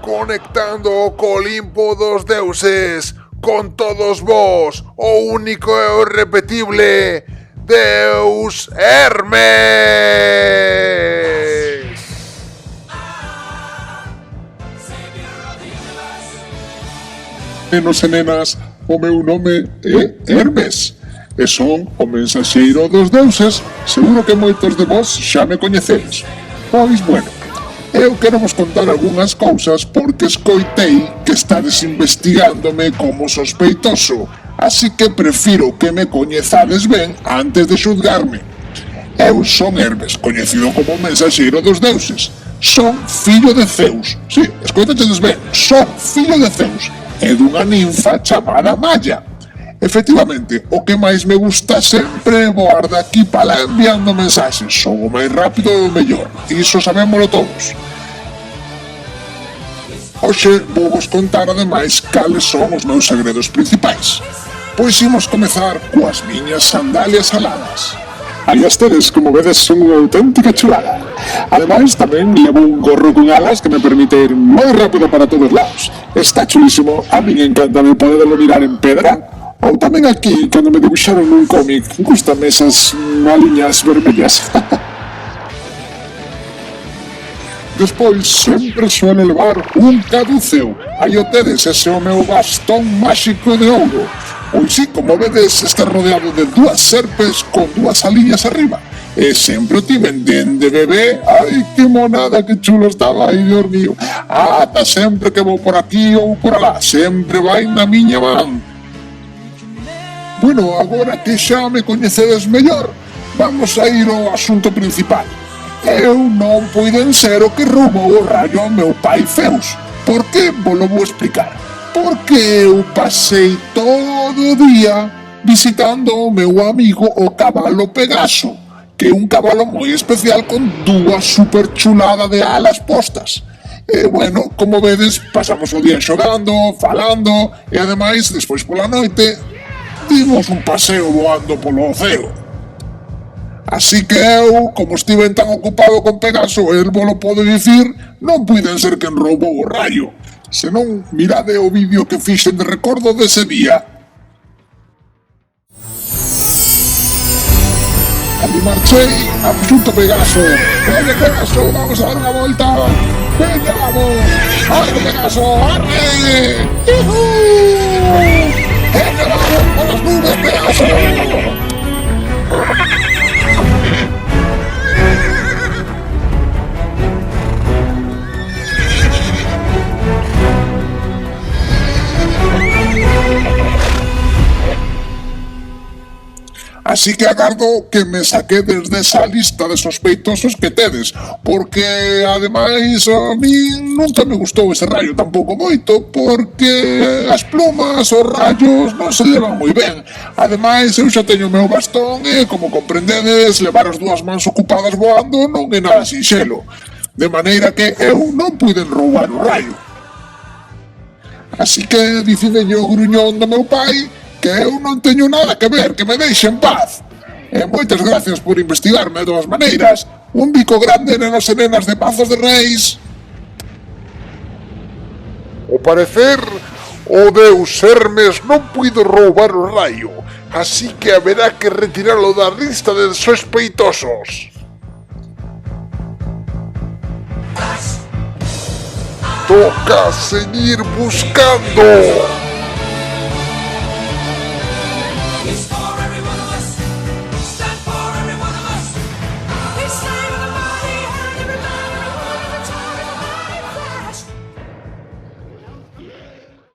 conectando co Olimpo dos deuses, con todos vos, o único e o irrepetible Deus Hermes. Nenos e nenas, o meu nome é Hermes e son o mensaxeiro dos deuses. Seguro que moitos de vos xa me coñecedes. Pois, bueno, eu quero vos contar algunhas cousas porque escoitei que estades investigándome como sospeitoso, así que prefiro que me coñezades ben antes de xulgarme. Eu son Hermes, coñecido como mensaxeiro dos deuses. Son fillo de Zeus. Sí, escoitachedes ben, son fillo de Zeus e dunha ninfa chamada Maya. Efectivamente, o que máis me gusta sempre é voar de aquí para lá enviando mensaxes. Son o máis rápido e o mellor, iso sabémolo todos. Hoxe vou vos contar ademais cales son os meus segredos principais. Pois imos comezar coas miñas sandalias aladas. Aí as tedes, como vedes, son unha auténtica chulada. Ademais, tamén levo un gorro con alas que me permite ir moi rápido para todos lados. Está chulísimo, a min encanta me poderlo mirar en pedra. Ou tamén aquí, cando me dibuixaron nun cómic, gustame esas maliñas vermellas. Despois, sempre suelo levar un caduceo. Aí o tedes, ese o meu bastón máxico de ouro. Pois sí, como vedes, está rodeado de dúas serpes con dúas aliñas arriba. E sempre o tiven dende bebé. Ai, que monada, que chulo estaba, ai, Dios mío. Ata sempre que vou por aquí ou por alá, sempre vai na miña man. Bueno, agora que xa me coñecedes mellor, vamos a ir ao asunto principal. Eu non puiden ser o que roubou o rayo ao meu pai Zeus. Por que? Volo vou explicar. Porque eu pasei todo o día visitando o meu amigo o cabalo Pegaso, que é un cabalo moi especial con dúas super chuladas de alas postas. E, bueno, como vedes, pasamos o día xogando, falando, e ademais, despois pola noite, dimos un paseo voando polo oceo. Así que eu, como estiven tan ocupado con Pegaso, el volo pode dicir, non puiden ser quen roubou o rayo. Se non, mirade o vídeo que fixen de recordo dese día. Ali marchei, xunto Pegaso. Veña Pegaso, vamos a dar unha volta. Veña, vamos. Arre Pegaso, arre. ¡Yuhu! Veña, vamos por las nubes, Pegaso. Así que agardo que me saquedes desa lista de sospeitosos que tedes, porque, ademais, a mí nunca me gustou ese rayo tampouco moito, porque as plumas, os rayos, non se levan moi ben. Ademais, eu xa teño o meu bastón e, como comprendedes, levar as dúas mans ocupadas voando non é nada sinxelo. De maneira que eu non puiden roubar o rayo. Así que dicidelle o gruñón do meu pai que eu non teño nada que ver, que me deixe en paz. E moitas gracias por investigarme de todas maneiras. Un bico grande, nenos e nenas de Pazos de Reis. Ao parecer, o Deus Hermes non puido roubar o rayo, así que haberá que retiralo da lista de sospeitosos. Toca seguir buscando.